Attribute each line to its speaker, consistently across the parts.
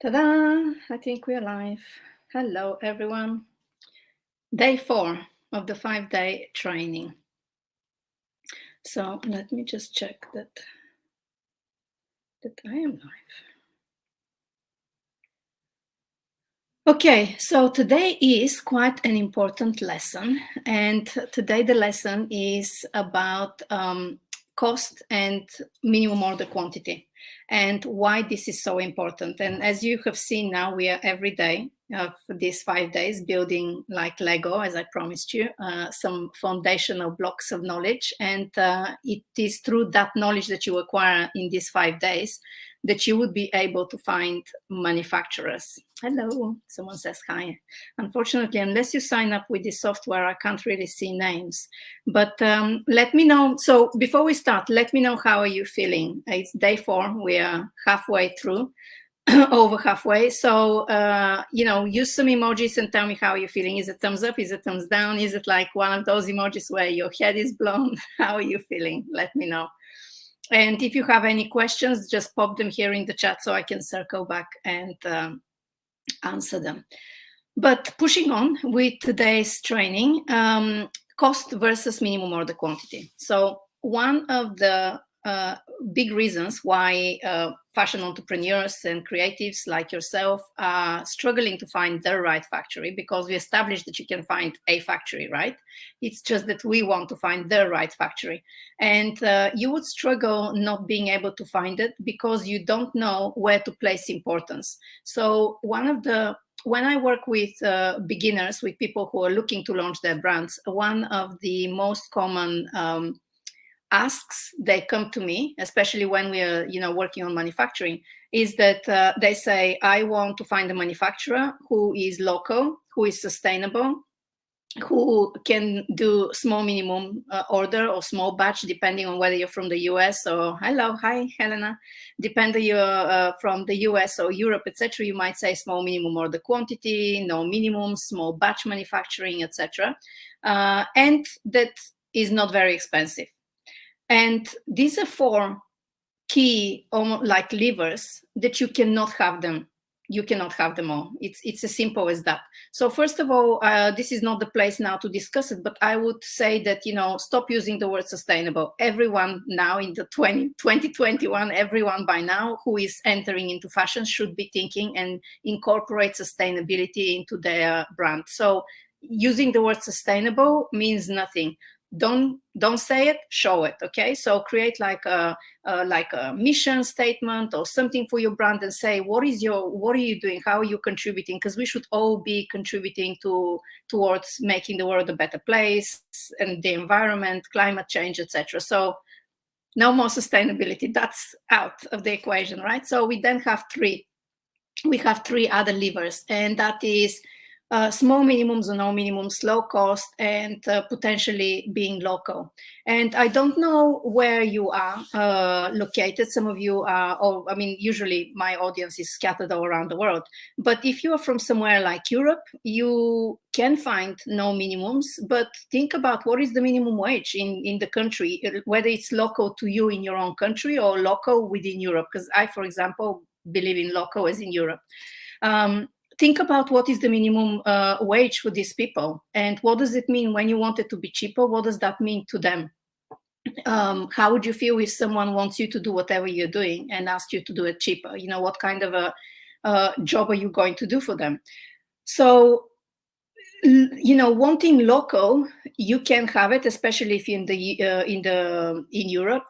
Speaker 1: Ta-da! I think we're live. Hello, everyone. Day 4 of the 5-day training. So let me just check that I am live. Okay, so today is quite an important lesson. And today the lesson is about cost and minimum order quantity and why this is so important. And as you have seen now, we are every day for these 5 days building like Lego, as I promised you, some foundational blocks of knowledge. And it is through that knowledge that you acquire in these 5 days that you would be able to find manufacturers. Hello, someone says hi. Unfortunately, unless you sign up with this software, I can't really see names. But let me know. So before we start, let me know how are you feeling. It's day 4. We are halfway through, over halfway. So, use some emojis and tell me how you're feeling. Is it thumbs up? Is it thumbs down? Is it like one of those emojis where your head is blown? How are you feeling? Let me know. And if you have any questions, just pop them here in the chat so I can circle back and answer them. But pushing on with today's training, cost versus minimum order quantity. So one of the big reasons why fashion entrepreneurs and creatives like yourself are struggling to find the right factory, because we established that you can find a factory, right? It's just that we want to find the right factory. And you would struggle not being able to find it because you don't know where to place importance. So when I work with beginners, with people who are looking to launch their brands, one of the most common asks they come to me, especially when we are working on manufacturing, is that they say, I want to find a manufacturer who is local, who is sustainable, who can do small minimum order or small batch, depending on whether you're from the US or hi Helena, depending you're from the US or Europe, etc. You might say small minimum order quantity, no minimum, small batch manufacturing, etc. And that is not very expensive. And these are 4 key, almost like levers, that you cannot have them. You cannot have them all. It's as simple as that. So first of all, this is not the place now to discuss it, but I would say that, stop using the word sustainable. Everyone now in the 2021, everyone by now who is entering into fashion should be thinking and incorporate sustainability into their brand. So using the word sustainable means nothing. Don't say it, show it. Okay, so create like a mission statement or something for your brand and say what are you doing, how are you contributing, because we should all be contributing towards making the world a better place and the environment, climate change, etc. So no more sustainability, that's out of the equation, right? So we then have 3 other levers, and that is small minimums or no minimums, low cost, and potentially being local. And I don't know where you are located. Some of you are, usually my audience is scattered all around the world. But if you are from somewhere like Europe, you can find no minimums, but think about what is the minimum wage in the country, whether it's local to you in your own country or local within Europe. Because I, for example, believe in local as in Europe. Think about what is the minimum wage for these people, and what does it mean when you want it to be cheaper? What does that mean to them? How would you feel if someone wants you to do whatever you're doing and asks you to do it cheaper? What kind of a job are you going to do for them? So, wanting local, you can have it, especially if in Europe.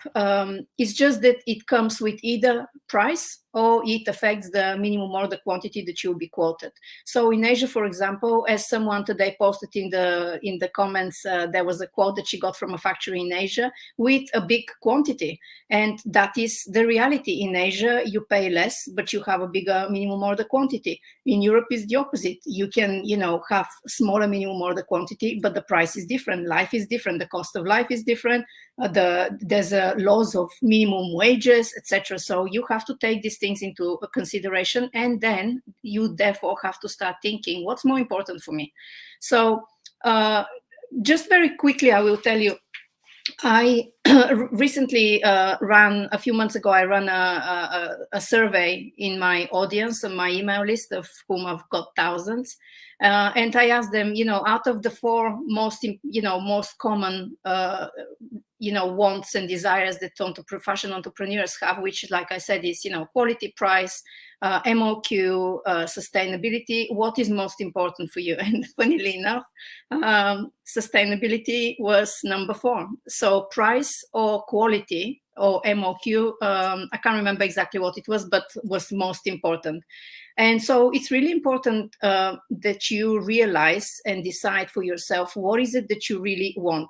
Speaker 1: It's just that it comes with either price or it affects the minimum order quantity that you'll be quoted. So in Asia, for example, as someone today posted in the comments, there was a quote that she got from a factory in Asia with a big quantity. And that is the reality. In Asia, you pay less, but you have a bigger minimum order quantity. In Europe, is the opposite. You can, have smaller minimum order quantity, but the price is different. Life is different. The cost of life is different. There's laws of minimum wages, etc. So you have to take these things into consideration, and then you therefore have to start thinking, what's more important for me? So just very quickly, I will tell you, I recently ran a few months ago. I ran a survey in my audience and my email list, of whom I've got thousands, and I asked them, out of the four most common wants and desires that fashion entrepreneurs have, which, like I said, is quality, price, MOQ, sustainability. What is most important for you? And funnily enough, sustainability was number 4. So price or quality or MOQ, I can't remember exactly what it was, but was most important. And so it's really important that you realize and decide for yourself, what is it that you really want?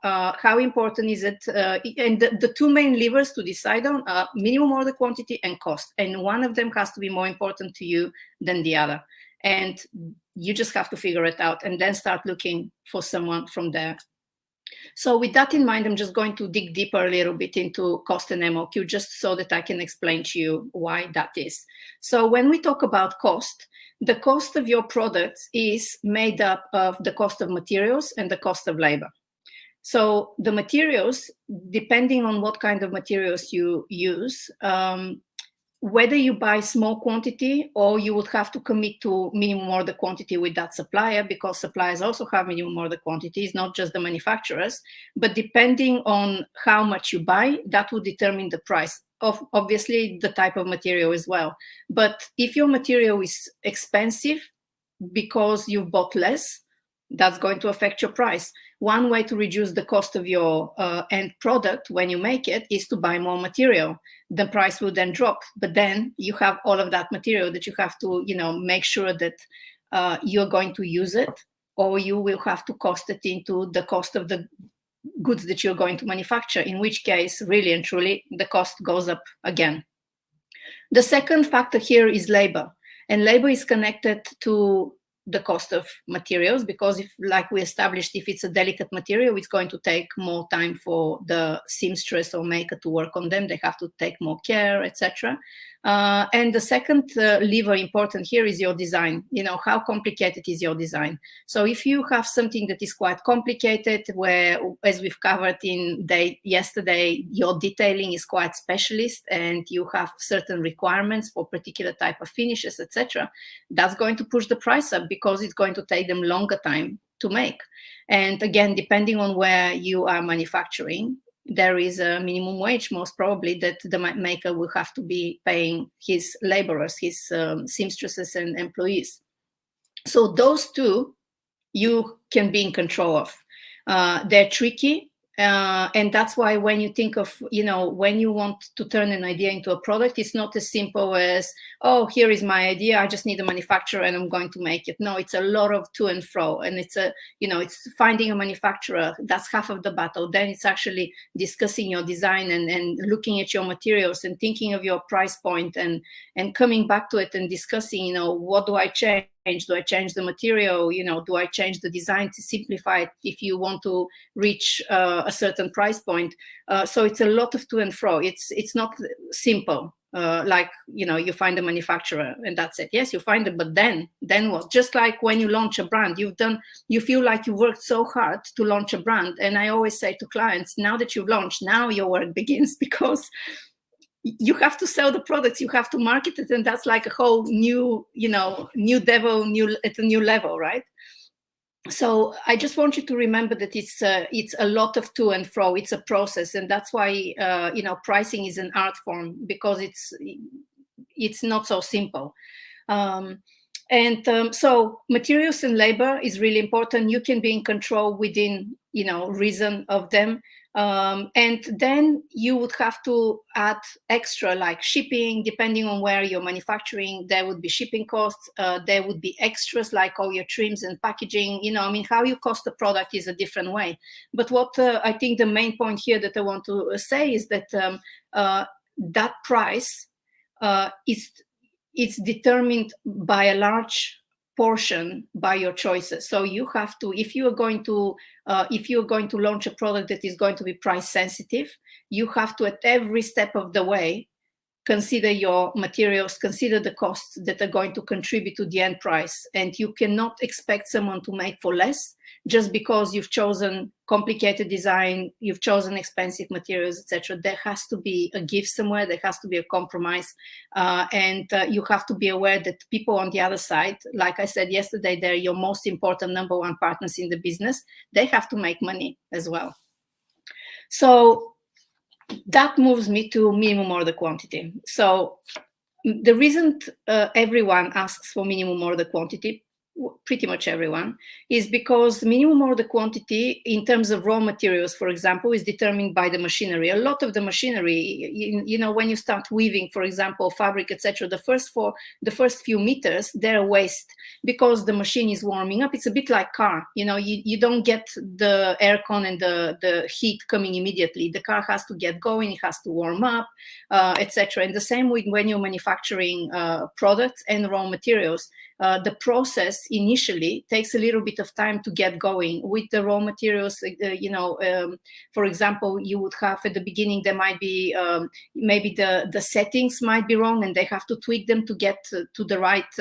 Speaker 1: How important is it? And the two main levers to decide on are minimum order quantity and cost. And one of them has to be more important to you than the other. And you just have to figure it out and then start looking for someone from there. So with that in mind, I'm just going to dig deeper a little bit into cost and MOQ, just so that I can explain to you why that is. So when we talk about cost, the cost of your products is made up of the cost of materials and the cost of labor. So the materials, depending on what kind of materials you use, whether you buy small quantity or you would have to commit to minimum order quantity with that supplier, because suppliers also have minimum order quantities, not just the manufacturers. But depending on how much you buy, that will determine the price of, obviously, the type of material as well. But if your material is expensive because you've bought less, that's going to affect your price. One way to reduce the cost of your end product when you make it is to buy more material. The price will then drop, but then you have all of that material that you have to, make sure that you're going to use it, or you will have to cost it into the cost of the goods that you're going to manufacture, in which case, really and truly, the cost goes up again. The second factor here is labor, and labor is connected to the cost of materials, because if, like we established, if it's a delicate material, it's going to take more time for the seamstress or maker to work on them. They have to take more care, etc. And the second lever important here is your design. How complicated is your design? So if you have something that is quite complicated, where, as we've covered yesterday, your detailing is quite specialist and you have certain requirements for particular type of finishes, etc., that's going to push the price up, because it's going to take them longer time to make. And again, depending on where you are manufacturing, there is a minimum wage, most probably, that the maker will have to be paying his laborers, his seamstresses and employees. So those two, you can be in control of. They're tricky. And that's why when you think of, when you want to turn an idea into a product, it's not as simple as, oh, here is my idea, I just need a manufacturer and I'm going to make it. No, it's a lot of to and fro. And it's it's finding a manufacturer. That's half of the battle. Then it's actually discussing your design and looking at your materials and thinking of your price point and coming back to it and discussing, what do I change? Do I change the material? Do I change the design to simplify it if you want to reach a certain price point? So it's a lot of to and fro. It's not simple. Like, you find a manufacturer and that's it. Yes, you find it, but then what? Just like when you launch a brand, you feel like you worked so hard to launch a brand. And I always say to clients, now that you've launched, now your work begins, because you have to sell the products, you have to market it, and that's like a whole new, new at a new level, right? So I just want you to remember that it's a lot of to and fro. It's a process, and that's why pricing is an art form, because it's not so simple. So materials and labor is really important. You can be in control within reason of them. And then you would have to add extra, like shipping, depending on where you're manufacturing. There would be shipping costs. There would be extras like all your trims and packaging. How you cost the product is a different way. But what I think the main point here that I want to say is that that price it's determined by a large portion by your choices. So you have to, if you're going to launch a product that is going to be price sensitive, you have to, at every step of the way, consider your materials, consider the costs that are going to contribute to the end price. And you cannot expect someone to make for less just because you've chosen complicated design, you've chosen expensive materials, etc. There has to be a give somewhere, there has to be a compromise. And you have to be aware that people on the other side, like I said yesterday, they're your most important number one partners in the business. They have to make money as well. So that moves me to minimum order quantity. So the reason everyone asks for minimum order quantity, pretty much everyone, is because minimum order quantity in terms of raw materials, for example, is determined by the machinery. A lot of the machinery, you know, when you start weaving, for example, fabric, etc., the first few meters, they're waste because the machine is warming up. It's a bit like car, you know, you don't get the aircon and the heat coming immediately. The car has to get going, it has to warm up, etc. And the same with when you're manufacturing products and raw materials. The process initially takes a little bit of time to get going with the raw materials. For example, you would have at the beginning, there might be maybe the settings might be wrong and they have to tweak them to get to the right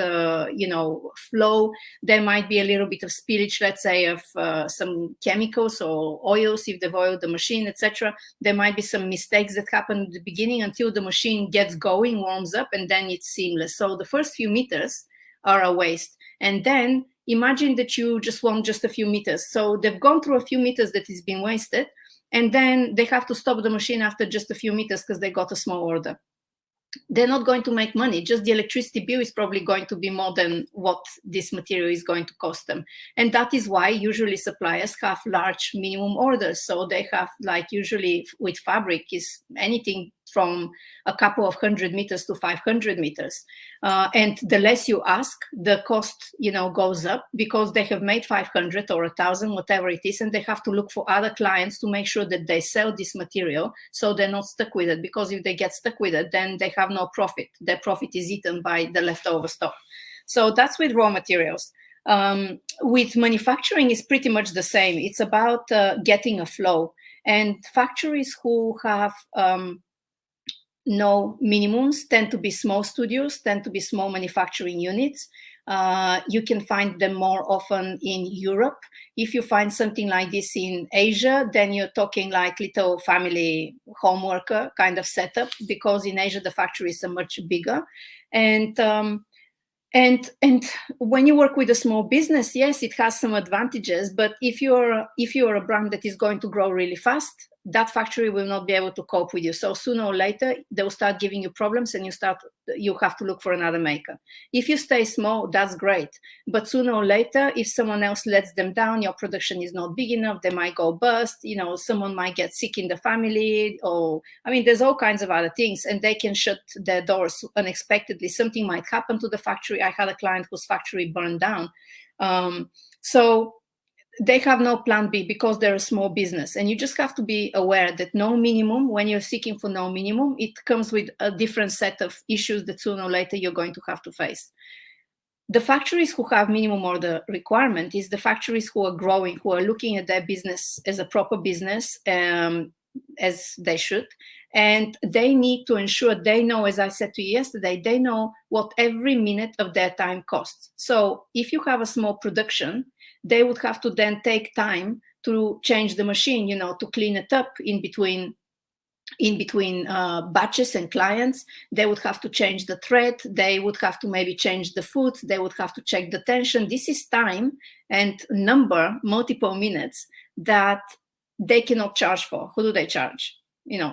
Speaker 1: flow. There might be a little bit of spillage, let's say, of some chemicals or oils if they've oiled the machine, etc. There might be some mistakes that happen at the beginning until the machine gets going, warms up, and then it's seamless. So the first few meters are a waste. And then imagine that you just want just a few meters. So they've gone through a few meters that has been wasted, and then they have to stop the machine after just a few meters because they got a small order. They're not going to make money. Just the electricity bill is probably going to be more than what this material is going to cost them. And that is why usually suppliers have large minimum orders. So they have, like usually with fabric, is anything from a couple of 100 meters to 500 meters. And the less you ask, the cost, goes up because they have made 500 or 1,000, whatever it is, and they have to look for other clients to make sure that they sell this material so they're not stuck with it. Because if they get stuck with it, then they have no profit. Their profit is eaten by the leftover stock. So that's with raw materials. With manufacturing, is pretty much the same. It's about getting a flow. And factories who have no minimums tend to be small studios, tend to be small manufacturing units. You can find them more often in Europe. If you find something like this in Asia, then you're talking like little family home worker kind of setup, because in Asia the factories are much bigger. And when you work with a small business, yes, it has some advantages. But if you're a brand that is going to grow really fast, that factory will not be able to cope with you. So sooner or later, they'll start giving you problems, and you have to look for another maker. If you stay small, that's great. But sooner or later, if someone else lets them down, your production is not big enough, they might go bust. Someone might get sick in the family, or there's all kinds of other things, and they can shut their doors unexpectedly. Something might happen to the factory. I had a client whose factory burned down. So they have no plan B because they're a small business. And you just have to be aware that no minimum, when you're seeking for no minimum, it comes with a different set of issues that sooner or later you're going to have to face. The factories who have minimum order requirement is the factories who are growing, who are looking at their business as a proper business, as they should. And they need to ensure they know, as I said to you yesterday, they know what every minute of their time costs. So if you have a small production, they would have to then take time to change the machine, to clean it up in between batches and clients. They would have to change the thread. They would have to maybe change the foot. They would have to check the tension. This is time and multiple minutes that they cannot charge for. Who do they charge?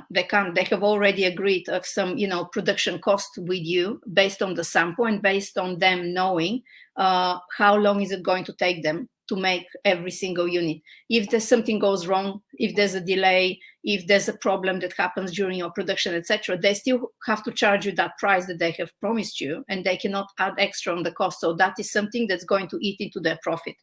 Speaker 1: They can't. They have already agreed of some, production cost with you based on the sample and based on them knowing how long is it going to take them to make every single unit. If there's something goes wrong, if there's a delay, if there's a problem that happens during your production, etc., they still have to charge you that price that they have promised you, and they cannot add extra on the cost. So that is something that's going to eat into their profit.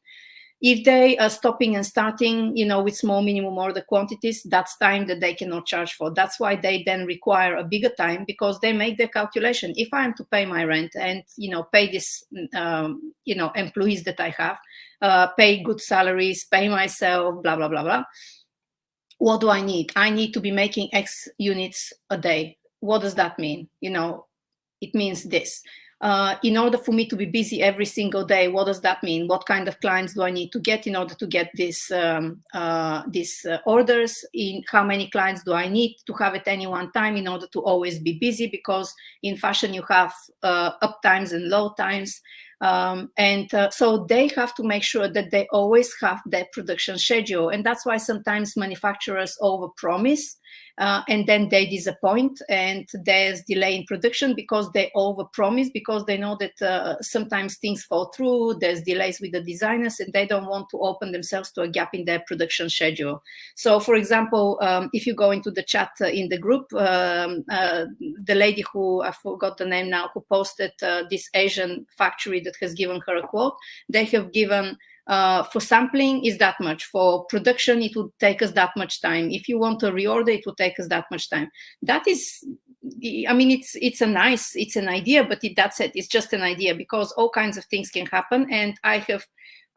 Speaker 1: If they are stopping and starting, with small minimum order quantities, that's time that they cannot charge for. That's why they then require a bigger time, because they make their calculation. If I am to pay my rent and, pay this, employees that I have, pay good salaries, pay myself, blah, blah, blah, blah. What do I need? I need to be making X units a day. what does that mean? It means this. In order for me to be busy every single day, what does that mean? What kind of clients do I need to get in order to get these orders? In how many clients do I need to have at any one time in order to always be busy? Because in fashion, you have up times and low times. So they have to make sure that they always have their production schedule. And that's why sometimes manufacturers overpromise. And then they disappoint, and there's delay in production because they overpromise, because they know that sometimes things fall through, there's delays with the designers, and they don't want to open themselves to a gap in their production schedule. So, for example, if you go into the chat in the group, the lady who, I forgot the name now, who posted this Asian factory that has given her a quote, they have given for sampling is that much. For production, it would take us that much time. If you want to reorder, it would take us that much time. That is, I mean, it's an idea, but that's it. It's just an idea, because all kinds of things can happen. And I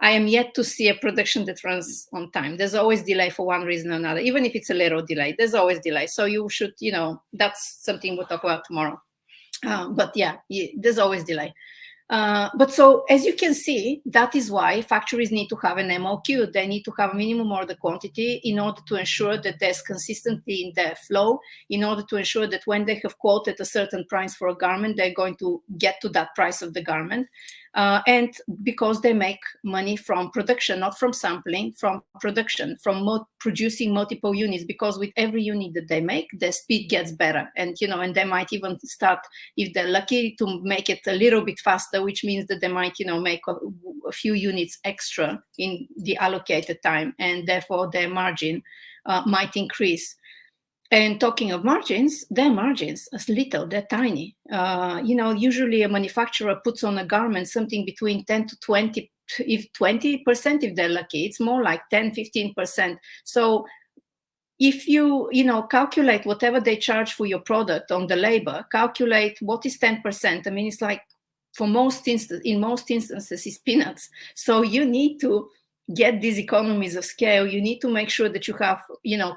Speaker 1: am yet to see a production that runs on time. There's always delay for one reason or another. Even if it's a little delay, there's always delay. So you should, that's something we'll talk about tomorrow. But yeah, there's always delay. But so, as you can see, that is why factories need to have an MOQ. They need to have a minimum order quantity in order to ensure that there's consistency in their flow, in order to ensure that when they have quoted a certain price for a garment, they're going to get to that price of the garment. And because they make money from production, not from sampling, from production, from producing multiple units, because with every unit that they make, their speed gets better. And, and they might even start, if they're lucky, to make it a little bit faster, which means that they might, make a few units extra in the allocated time, and therefore their margin might increase. And talking of margins, their margins are little, they're tiny. Usually a manufacturer puts on a garment something between 10 to 20, if 20%, if they're lucky. It's more like 10, 15%. So if you, calculate whatever they charge for your product on the labor, calculate what is 10%. I mean, it's like, in most instances, it's peanuts. So you need to get these economies of scale. You need to make sure that you have,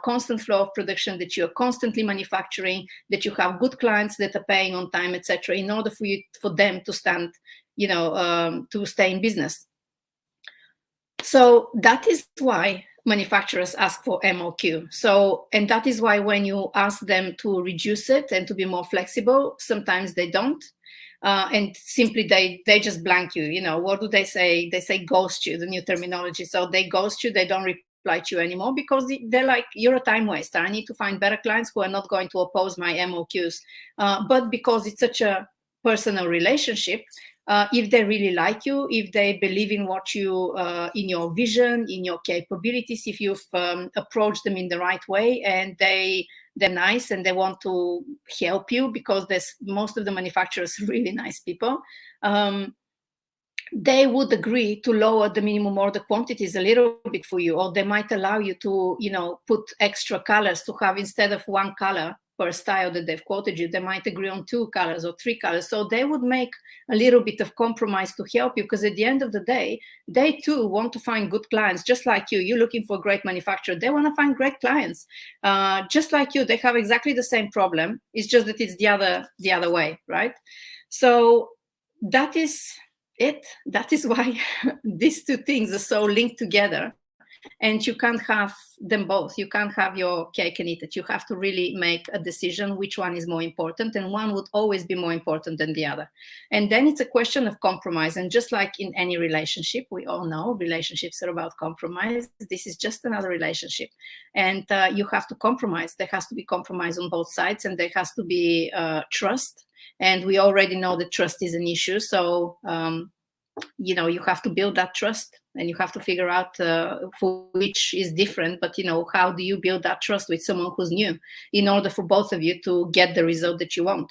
Speaker 1: constant flow of production, that you're constantly manufacturing, that you have good clients that are paying on time, etc., in order for them to stand, to stay in business. So that is why manufacturers ask for MOQ. So, and that is why when you ask them to reduce it and to be more flexible, sometimes they don't. And simply they just blank you. What do they say? They say ghost you, the new terminology. So they ghost you, they don't reply to you anymore, because they're like, you're a time waster. I need to find better clients who are not going to oppose my MOQs. But because it's such a personal relationship, if they really like you, if they believe in what you, in your vision, in your capabilities, if you've approached them in the right way, and they're nice and they want to help you, because most of the manufacturers are really nice people, they would agree to lower the minimum order quantities a little bit for you, or they might allow you to, put extra colors, to have, instead of one color per style that they've quoted you, they might agree on 2 colors or 3 colors. So they would make a little bit of compromise to help you, because at the end of the day, they too want to find good clients, just like you. You're looking for a great manufacturer. They want to find great clients, just like you. They have exactly the same problem. It's just that it's the other way, right? So that is it. That is why these two things are so linked together. And you can't have them both. You can't have your cake and eat it. You have to really make a decision which one is more important, and one would always be more important than the other. And then it's a question of compromise. And just like in any relationship, we all know relationships are about compromise. This is just another relationship. And you have to compromise. There has to be compromise on both sides, and there has to be trust. And we already know that trust is an issue. So, you have to build that trust, and you have to figure out for which is different. But, how do you build that trust with someone who's new in order for both of you to get the result that you want?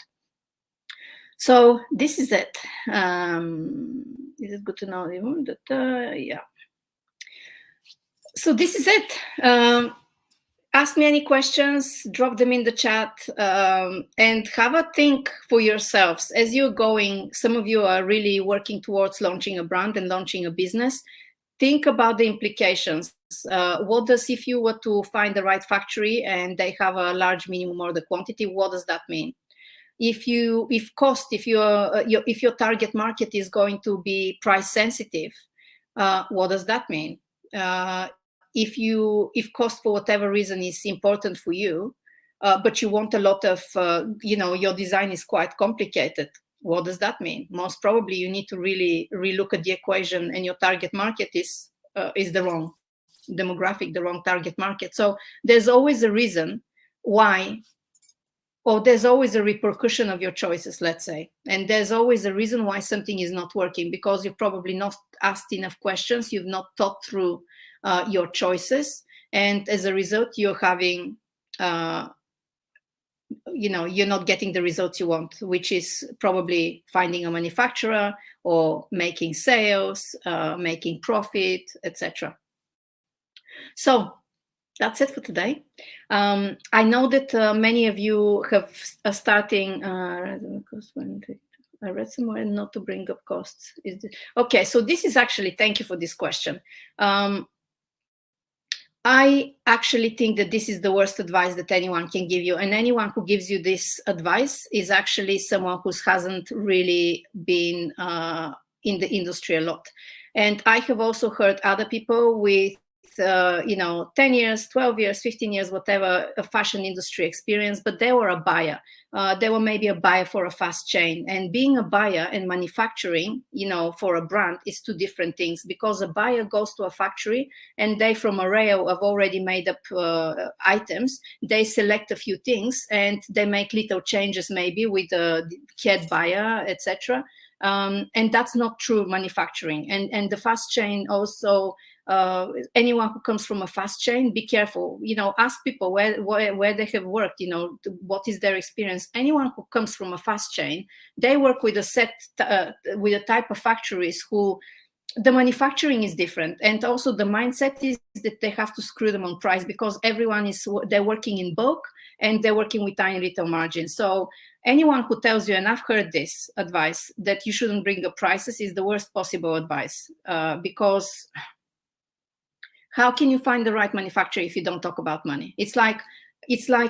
Speaker 1: So this is it. Is it good to know that? Yeah. So this is it. Ask me any questions, drop them in the chat, and have a think for yourselves. As you're going, some of you are really working towards launching a brand and launching a business. Think about the implications. If you were to find the right factory and they have a large minimum order quantity, what does that mean? if your target market is going to be price sensitive, what does that mean? If cost for whatever reason is important for you, but you want a lot of, your design is quite complicated, what does that mean? Most probably you need to really relook at the equation, and your target market is the wrong demographic, the wrong target market. So there's always a reason why, or there's always a repercussion of your choices, let's say. And there's always a reason why something is not working, because you've probably not asked enough questions, you've not thought through your choices. And as a result, you're having, you're not getting the results you want, which is probably finding a manufacturer or making sales, making profit, etc. So that's it for today. I know that many of you have starting. I read somewhere not to bring up costs. Okay, so this is actually, thank you for this question. I actually think that this is the worst advice that anyone can give you, and anyone who gives you this advice is actually someone who hasn't really been in the industry a lot. And I have also heard other people with 10 years, 12 years, 15 years, whatever, a fashion industry experience, but they were a buyer. They were maybe a buyer for a fast chain. And being a buyer and manufacturing, for a brand is two different things, because a buyer goes to a factory and they, from a rail of already made up items, they select a few things and they make little changes maybe with the head buyer, etc. And that's not true manufacturing. And the fast chain also, anyone who comes from a fast chain, be careful, ask people where they have worked, what is their experience. Anyone who comes from a fast chain, they work with with a type of factories who the manufacturing is different. And also the mindset is that they have to screw them on price, because they're working in bulk and they're working with tiny little margins. So anyone who tells you, and I've heard this advice, that you shouldn't bring up prices is the worst possible advice, because how can you find the right manufacturer if you don't talk about money? It's like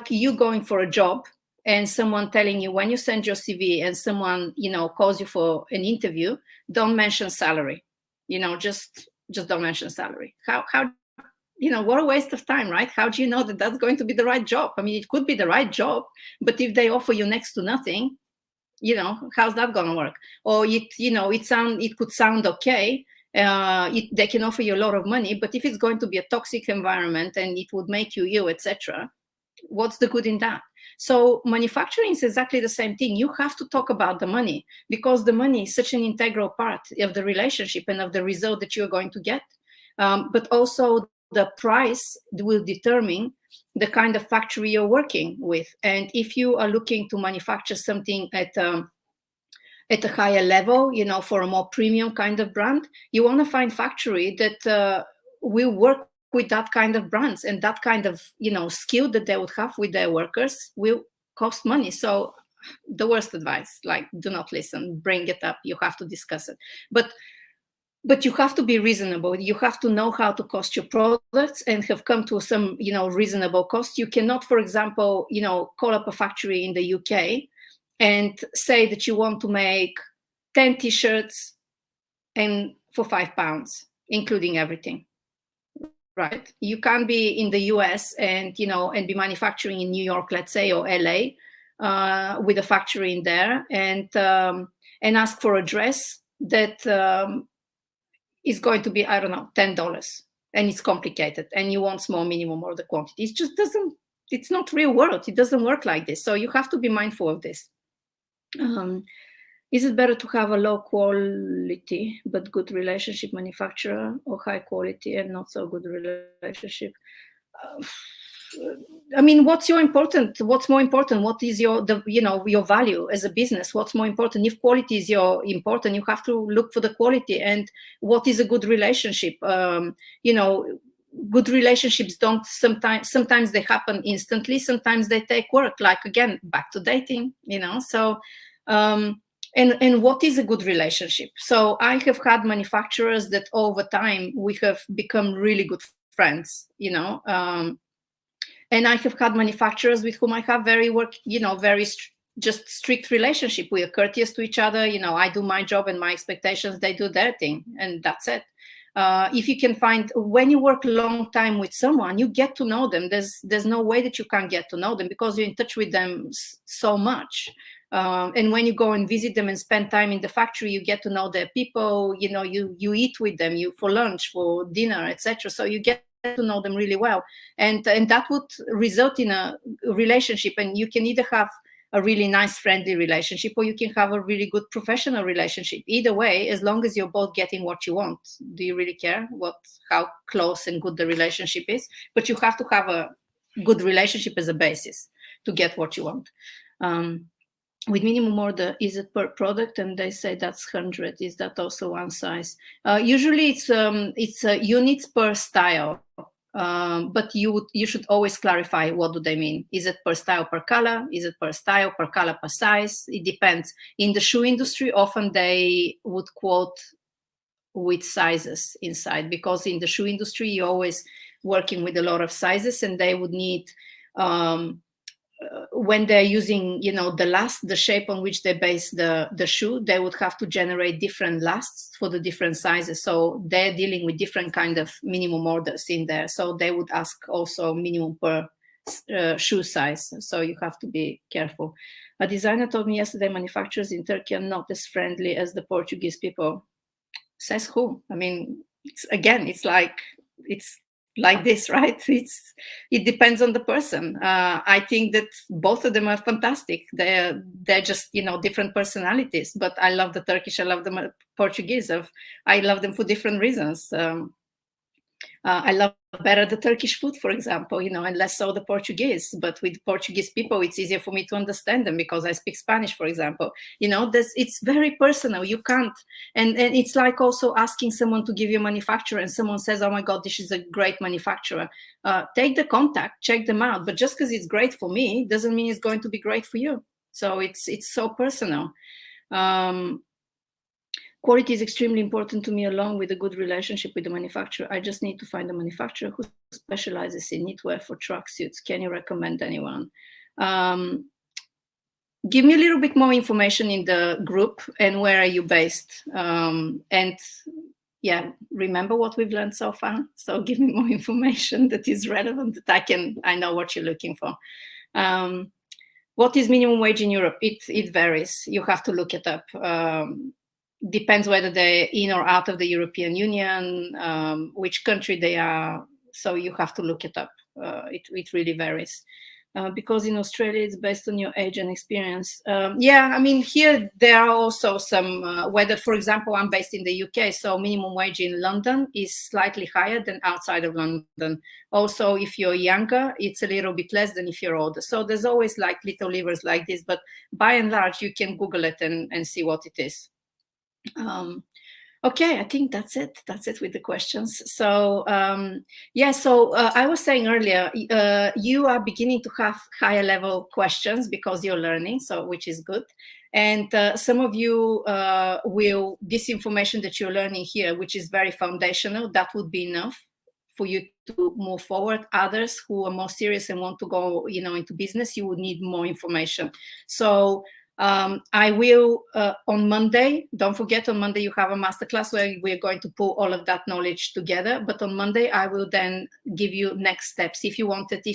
Speaker 1: you going for a job and someone telling you, when you send your CV and someone, calls you for an interview, don't mention salary. Just don't mention salary. How what a waste of time, right? How do you know that that's going to be the right job? I mean, it could be the right job, but if they offer you next to nothing, how's that going to work? Or it could sound okay. They can offer you a lot of money, but if it's going to be a toxic environment and it would make you ill, etc., what's the good in that? So manufacturing is exactly the same thing. You have to talk about the money, because the money is such an integral part of the relationship and of the result that you're going to get. But also the price will determine the kind of factory you're working with. And if you are looking to manufacture something at a higher level, for a more premium kind of brand, you want to find factory that will work with that kind of brands, and that kind of, skill that they would have with their workers will cost money. So the worst advice, do not listen, bring it up. You have to discuss it. But you have to be reasonable. You have to know how to cost your products and have come to some, reasonable cost. You cannot, for example, call up a factory in the UK and say that you want to make 10 t-shirts and for £5, including everything, right? You can't be in the US and, and be manufacturing in New York, let's say, or LA, with a factory in there, and ask for a dress that is going to be, I don't know, $10, and it's complicated, and you want small minimum order quantity. It just doesn't, it's not real world. It doesn't work like this. So you have to be mindful of this. Is it better to have a low quality but good relationship manufacturer, or high quality and not so good relationship? I mean, what's more important? What is your value as a business? What's more important? If quality is important, you have to look for the quality. And what is a good relationship? Good relationships don't sometimes they happen instantly. Sometimes they take work, like, again, back to dating, so and what is a good relationship? So I have had manufacturers that over time we have become really good friends, and I have had manufacturers with whom I have very just strict relationship. We are courteous to each other. I do my job and my expectations, they do their thing, and that's it. If you can find, when you work a long time with someone, you get to know them. There's no way that you can't get to know them, because you're in touch with them so much. And when you go and visit them and spend time in the factory, you get to know their people. You eat with them, you for lunch, for dinner, etc. So you get to know them really well, and that would result in a relationship. And you can either have a really nice friendly relationship, or you can have a really good professional relationship. Either way, as long as you're both getting what you want. Do you really care how close and good the relationship is? But you have to have a good relationship as a basis to get what you want. With minimum order, is it per product? And they say that's 100. Is that also one size? Usually it's units per style. But you should always clarify, what do they mean? Is it per style per color? Is it per style per color per size? It depends. In the shoe industry, often they would quote with sizes inside, because in the shoe industry you're always working with a lot of sizes, and they would need when they're using the shape on which they base the shoe, they would have to generate different lasts for the different sizes. So they're dealing with different kind of minimum orders in there. So they would ask also minimum per shoe size. So you have to be careful. A designer told me yesterday manufacturers in Turkey are not as friendly as the Portuguese people. Says who? I mean, it's like this, right? It depends on the person. I think that both of them are fantastic. They're just different personalities. But I love the Turkish, I love the Portuguese. I love them for different reasons. I love better the Turkish food, for example, and less so the Portuguese. But with Portuguese people, it's easier for me to understand them because I speak Spanish, for example. It's very personal. You can't, and it's like also asking someone to give you a manufacturer, and someone says, "Oh my God, this is a great manufacturer." Take the contact, check them out. But just because it's great for me doesn't mean it's going to be great for you. So it's so personal. Quality is extremely important to me, along with a good relationship with the manufacturer. I just need to find a manufacturer who specializes in knitwear for tracksuits. Can you recommend anyone? Give me a little bit more information in the group, and where are you based? And yeah, remember what we've learned so far. So give me more information that is relevant, that I know what you're looking for. What is minimum wage in Europe? It varies. You have to look it up. Depends whether they're in or out of the European Union, which country they are. So you have to look it up. It really varies. Because in Australia, it's based on your age and experience. Yeah, I mean, here there are also some, whether, for example, I'm based in the UK, so minimum wage in London is slightly higher than outside of London. Also, if you're younger, it's a little bit less than if you're older. So there's always like little levers like this, but by and large, you can Google it and see what it is. Okay, I think that's it. That's it with the questions. So yeah, so I was saying earlier, you are beginning to have higher level questions because you're learning, so which is good. And some of you this information that you're learning here, which is very foundational, that would be enough for you to move forward. Others who are more serious and want to go, into business, you would need more information. So I will, on Monday, don't forget, on Monday you have a masterclass where we're going to pull all of that knowledge together. But on Monday, I will then give you next steps. If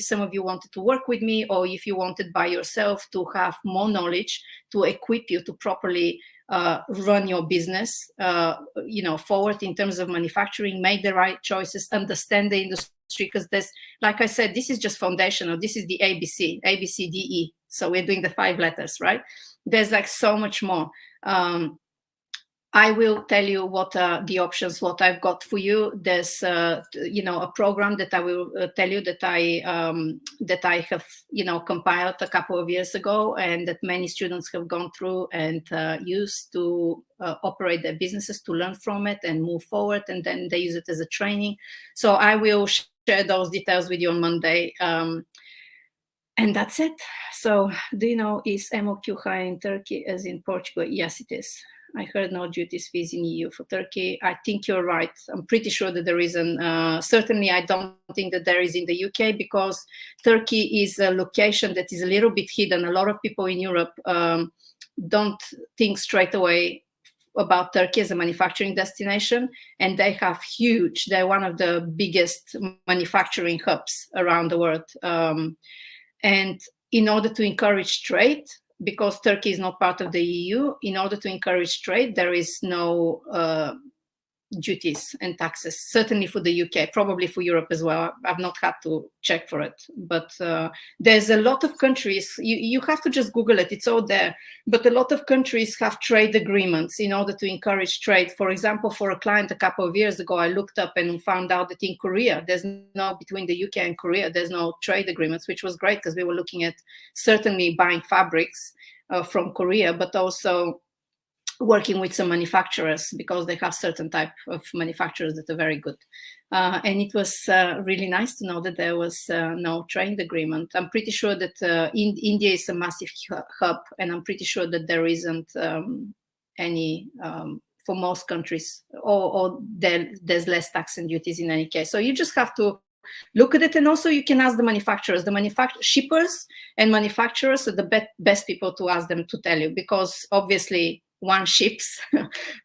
Speaker 1: some of you wanted to work with me, or if you wanted by yourself to have more knowledge to equip you to properly run your business, forward in terms of manufacturing, make the right choices, understand the industry, because there's, like I said, this is just foundational. This is the ABC, ABCDE. So we're doing the 5 letters, right? There's like so much more. I will tell you what are the options, what I've got for you. There's, a program that I will tell you that I have, compiled a couple of years ago, and that many students have gone through and used to operate their businesses, to learn from it and move forward, and then they use it as a training. So I will share those details with you on Monday. And that's it. So do you know, is MOQ high in Turkey as in Portugal? Yes, it is. I heard no duties fees in EU for Turkey. I think you're right. I'm pretty sure that there isn't. Certainly, I don't think that there is in the UK, because Turkey is a location that is a little bit hidden. A lot of people in Europe don't think straight away about Turkey as a manufacturing destination, and they have they're one of the biggest manufacturing hubs around the world. And in order to encourage trade, because Turkey is not part of the EU, in order to encourage trade, there is no duties and taxes, certainly for the UK, probably for Europe as well. I've not had to check for it, but there's a lot of countries, you have to just Google it, it's all there, but a lot of countries have trade agreements in order to encourage trade. For example, for a client a couple of years ago, I looked up and found out that in Korea, there's no, between the UK and Korea, there's no trade agreements, which was great, because we were looking at certainly buying fabrics from Korea, but also working with some manufacturers, because they have certain type of manufacturers that are very good. And it was really nice to know that there was no trade agreement. I'm pretty sure that India is a massive hub, and I'm pretty sure that there isn't any for most countries, or there's less tax and duties in any case. So you just have to look at it, and also you can ask the manufacturers. The shippers and manufacturers are the best people to ask them to tell you, because obviously one ships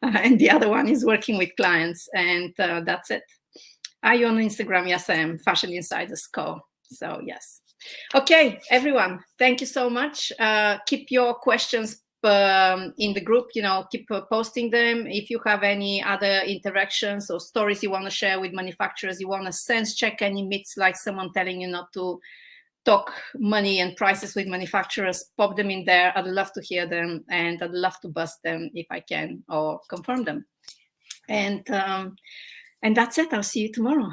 Speaker 1: and the other one is working with clients, and that's it. Are you on Instagram? Yes, I am. Fashion Insiders Co. So yes. Okay, everyone, thank you so much. Keep your questions in the group, keep posting them. If you have any other interactions or stories you want to share with manufacturers, you want to sense check any myths, like someone telling you not to talk money and prices with manufacturers, pop them in there. I'd love to hear them, and I'd love to bust them if I can, or confirm them. And that's it. I'll see you tomorrow.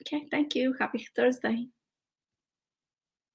Speaker 1: Okay, thank you. Happy Thursday.